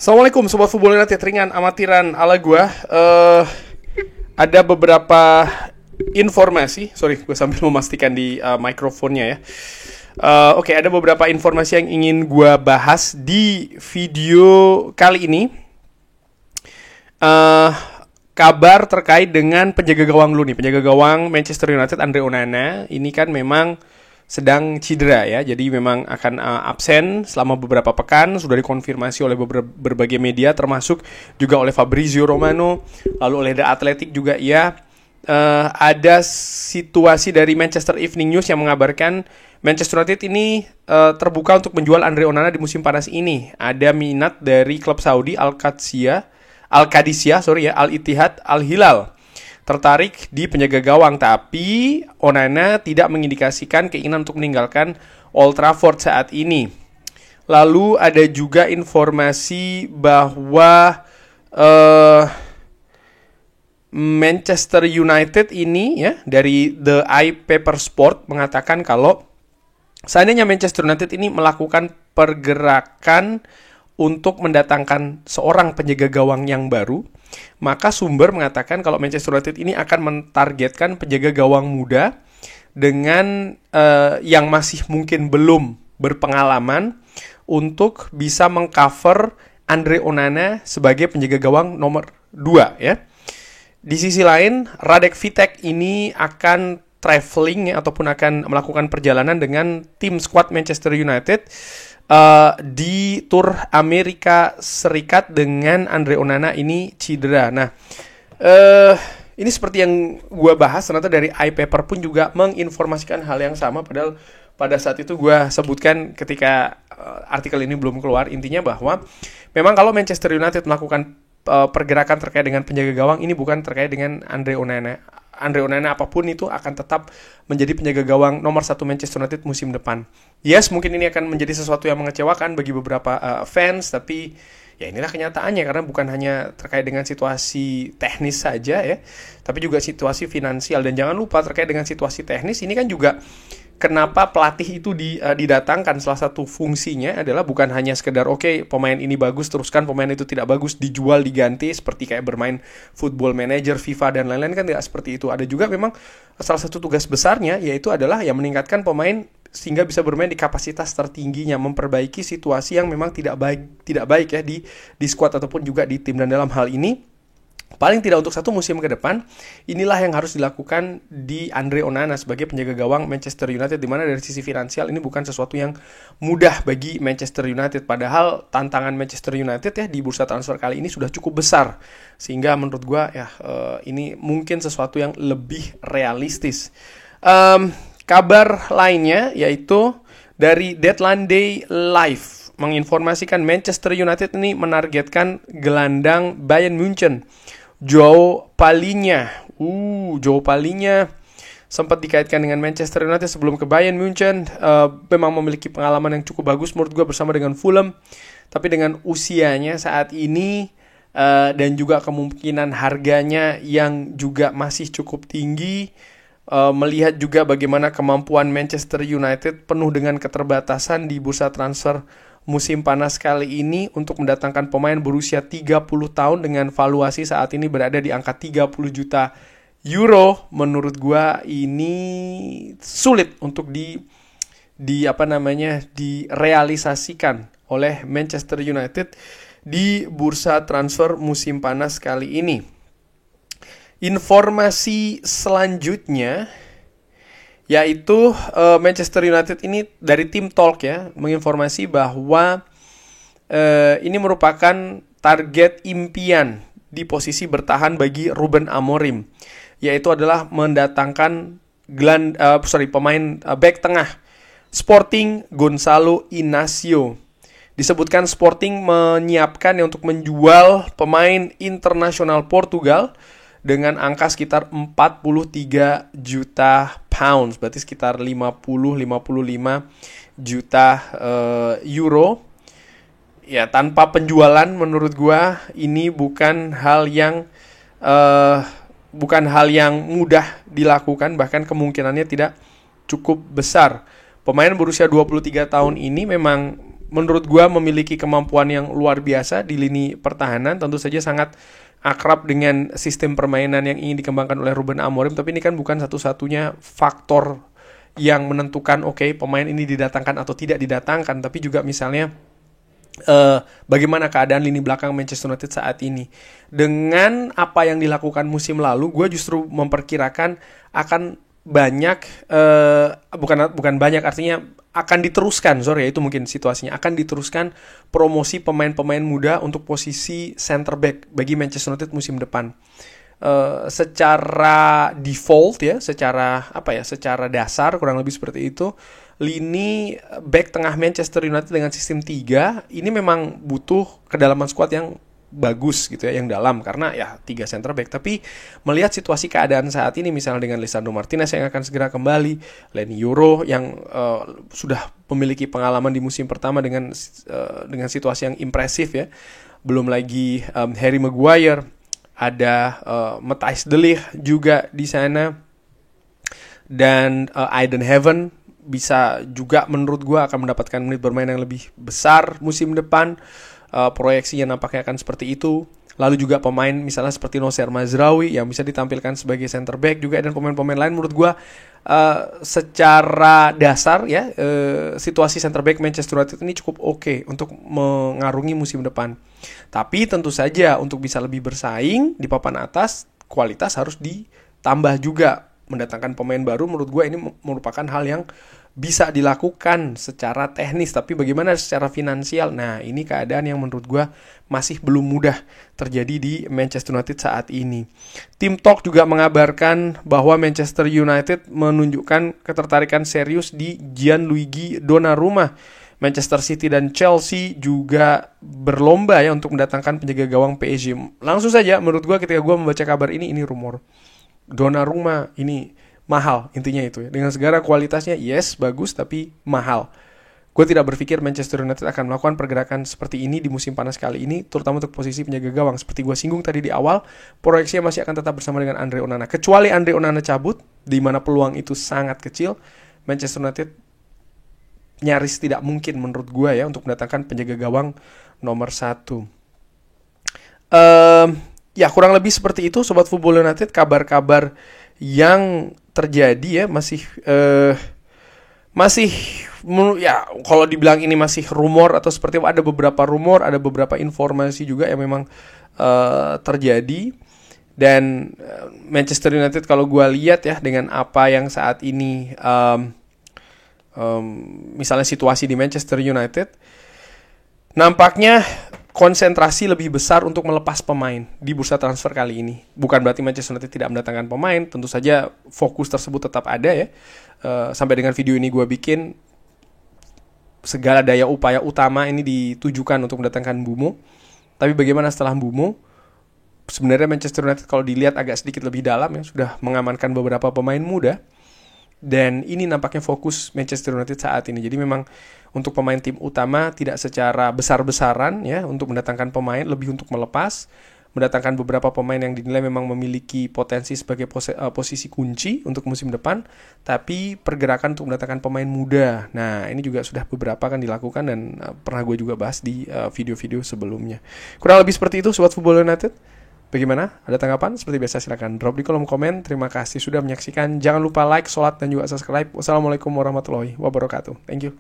Assalamualaikum Sobat Football United, ringan amatiran ala gua. Ada beberapa informasi. Sorry, gue sambil memastikan di mikrofonnya ya. Oke, ada beberapa informasi yang ingin gua bahas di video kali ini. Kabar terkait dengan penjaga gawang lu nih, penjaga gawang Manchester United Andre Onana. Ini kan memang sedang cedera ya, jadi memang akan absen selama beberapa pekan. Sudah dikonfirmasi oleh berbagai media, termasuk juga oleh Fabrizio Romano, lalu oleh The Athletic juga ya. Ada situasi dari Manchester Evening News yang mengabarkan Manchester United ini terbuka untuk menjual Andre Onana di musim panas ini. Ada minat dari klub Saudi Al-Qadisiyah, Al-Ittihad, Al-Hilal tertarik di penjaga gawang, tapi Onana tidak mengindikasikan keinginan untuk meninggalkan Old Trafford saat ini. Lalu ada juga informasi bahwa Manchester United ini ya, dari The Eye Paper Sport mengatakan kalau seandainya Manchester United ini melakukan pergerakan untuk mendatangkan seorang penjaga gawang yang baru, maka sumber mengatakan kalau Manchester United ini akan mentargetkan penjaga gawang muda dengan yang masih mungkin belum berpengalaman untuk bisa mengcover Andre Onana sebagai penjaga gawang nomor 2 ya. Di sisi lain, Radek Vitek ini akan traveling ya, ataupun akan melakukan perjalanan dengan tim squad Manchester United di Tour Amerika Serikat dengan Andre Onana ini cedera. Nah, ini seperti yang gue bahas, ternyata dari iPaper pun juga menginformasikan hal yang sama. Padahal pada saat itu gue sebutkan ketika artikel ini belum keluar, intinya bahwa memang kalau Manchester United melakukan pergerakan terkait dengan penjaga gawang, ini bukan terkait dengan Andre Onana. Andre Onana apapun itu akan tetap menjadi penjaga gawang nomor 1 Manchester United musim depan. Yes, mungkin ini akan menjadi sesuatu yang mengecewakan bagi beberapa fans, tapi ya inilah kenyataannya, karena bukan hanya terkait dengan situasi teknis saja ya, tapi juga situasi finansial. Dan jangan lupa terkait dengan situasi teknis, ini kan juga kenapa pelatih itu didatangkan. Salah satu fungsinya adalah bukan hanya sekedar oke, pemain ini bagus teruskan, pemain itu tidak bagus dijual, diganti, seperti kayak bermain Football Manager, FIFA dan lain-lain, kan tidak seperti itu. Ada juga memang salah satu tugas besarnya yaitu adalah yang meningkatkan pemain sehingga bisa bermain di kapasitas tertingginya, memperbaiki situasi yang memang tidak baik ya di squad ataupun juga di tim. Dan dalam hal ini paling tidak untuk 1 musim ke depan, inilah yang harus dilakukan di Andre Onana sebagai penjaga gawang Manchester United, di mana dari sisi finansial ini bukan sesuatu yang mudah bagi Manchester United. Padahal tantangan Manchester United ya di bursa transfer kali ini sudah cukup besar, sehingga menurut gue ya ini mungkin sesuatu yang lebih realistis. Kabar lainnya yaitu dari Deadline Day Live menginformasikan Manchester United ini menargetkan gelandang Bayern Munchen João Palhinha. João Palhinha sempat dikaitkan dengan Manchester United sebelum ke Bayern Munchen. Memang memiliki pengalaman yang cukup bagus menurut gue bersama dengan Fulham. Tapi dengan usianya saat ini dan juga kemungkinan harganya yang juga masih cukup tinggi, melihat juga bagaimana kemampuan Manchester United penuh dengan keterbatasan di bursa transfer musim panas kali ini untuk mendatangkan pemain berusia 30 tahun dengan valuasi saat ini berada di angka 30 juta euro. Menurut gua ini sulit untuk direalisasikan oleh Manchester United di bursa transfer musim panas kali ini. Informasi selanjutnya yaitu Manchester United ini dari tim Talk ya, menginformasi bahwa ini merupakan target impian di posisi bertahan bagi Ruben Amorim, yaitu adalah mendatangkan pemain back tengah Sporting Gonçalo Inácio. Disebutkan Sporting menyiapkan untuk menjual pemain internasional Portugal dengan angka sekitar 43 juta pounds, berarti sekitar 50-55 juta euro. Ya, tanpa penjualan menurut gua ini bukan hal yang mudah dilakukan, bahkan kemungkinannya tidak cukup besar. Pemain berusia 23 tahun ini memang menurut gua memiliki kemampuan yang luar biasa di lini pertahanan, tentu saja sangat akrab dengan sistem permainan yang ingin dikembangkan oleh Ruben Amorim, tapi ini kan bukan satu-satunya faktor yang menentukan pemain ini didatangkan atau tidak didatangkan, tapi juga misalnya bagaimana keadaan lini belakang Manchester United saat ini. Dengan apa yang dilakukan musim lalu, gue justru memperkirakan akan banyak, bukan banyak, artinya akan diteruskan, itu mungkin situasinya, akan diteruskan promosi pemain-pemain muda untuk posisi center back bagi Manchester United musim depan. Secara default secara dasar kurang lebih seperti itu, lini back tengah Manchester United dengan sistem 3 ini memang butuh kedalaman squad yang bagus gitu ya, yang dalam, karena ya 3 center back. Tapi melihat situasi keadaan saat ini, misalnya dengan Lisandro Martinez yang akan segera kembali, Leny Yoro yang sudah memiliki pengalaman di musim pertama dengan situasi yang impresif ya, belum lagi Harry Maguire, ada Matthijs de Ligt juga di sana, dan Aiden Heaven bisa juga menurut gue akan mendapatkan menit bermain yang lebih besar musim depan. Proyeksinya nampaknya akan seperti itu. Lalu juga pemain misalnya seperti Nocer Mazraoui yang bisa ditampilkan sebagai center back juga, dan pemain-pemain lain menurut gue secara dasar ya, situasi center back Manchester United ini cukup oke untuk mengarungi musim depan. Tapi tentu saja untuk bisa lebih bersaing di papan atas, kualitas harus ditambah juga. Mendatangkan pemain baru menurut gue ini merupakan hal yang bisa dilakukan secara teknis, tapi bagaimana secara finansial? Nah, ini keadaan yang menurut gue masih belum mudah terjadi di Manchester United saat ini. Tim Talk juga mengabarkan bahwa Manchester United menunjukkan ketertarikan serius di Gianluigi Donnarumma. Manchester City dan Chelsea juga berlomba ya untuk mendatangkan penjaga gawang PSG. Langsung saja, menurut gue ketika gue membaca kabar ini rumor. Donnarumma ini mahal, intinya itu ya. Dengan segala kualitasnya, yes, bagus, tapi mahal. Gue tidak berpikir Manchester United akan melakukan pergerakan seperti ini di musim panas kali ini, terutama untuk posisi penjaga gawang. Seperti gue singgung tadi di awal, proyeksinya masih akan tetap bersama dengan Andre Onana. Kecuali Andre Onana cabut, di mana peluang itu sangat kecil, Manchester United nyaris tidak mungkin menurut gue ya untuk mendatangkan penjaga gawang nomor 1. Ya, kurang lebih seperti itu Sobat Football United, kabar-kabar yang terjadi ya, masih ya kalau dibilang ini masih rumor atau seperti apa, ada beberapa rumor, ada beberapa informasi juga yang memang terjadi. Dan Manchester United kalau gue lihat ya, dengan apa yang saat ini misalnya situasi di Manchester United, nampaknya konsentrasi lebih besar untuk melepas pemain di bursa transfer kali ini. Bukan berarti Manchester United tidak mendatangkan pemain, tentu saja fokus tersebut tetap ada ya. Sampai dengan video ini gue bikin, segala daya upaya utama ini ditujukan untuk mendatangkan Mbeumo. Tapi bagaimana setelah Mbeumo? Sebenarnya Manchester United kalau dilihat agak sedikit lebih dalam ya, sudah mengamankan beberapa pemain muda. Dan ini nampaknya fokus Manchester United saat ini. Jadi memang untuk pemain tim utama tidak secara besar-besaran ya untuk mendatangkan pemain, lebih untuk melepas, mendatangkan beberapa pemain yang dinilai memang memiliki potensi sebagai posisi kunci untuk musim depan, tapi pergerakan untuk mendatangkan pemain muda. Nah, ini juga sudah beberapa kan dilakukan dan pernah gue juga bahas di video-video sebelumnya. Kurang lebih seperti itu Sobat Football United. Bagaimana? Ada tanggapan? Seperti biasa silahkan drop di kolom komen. Terima kasih sudah menyaksikan. Jangan lupa like, sholat, dan juga subscribe. Wassalamualaikum warahmatullahi wabarakatuh. Thank you.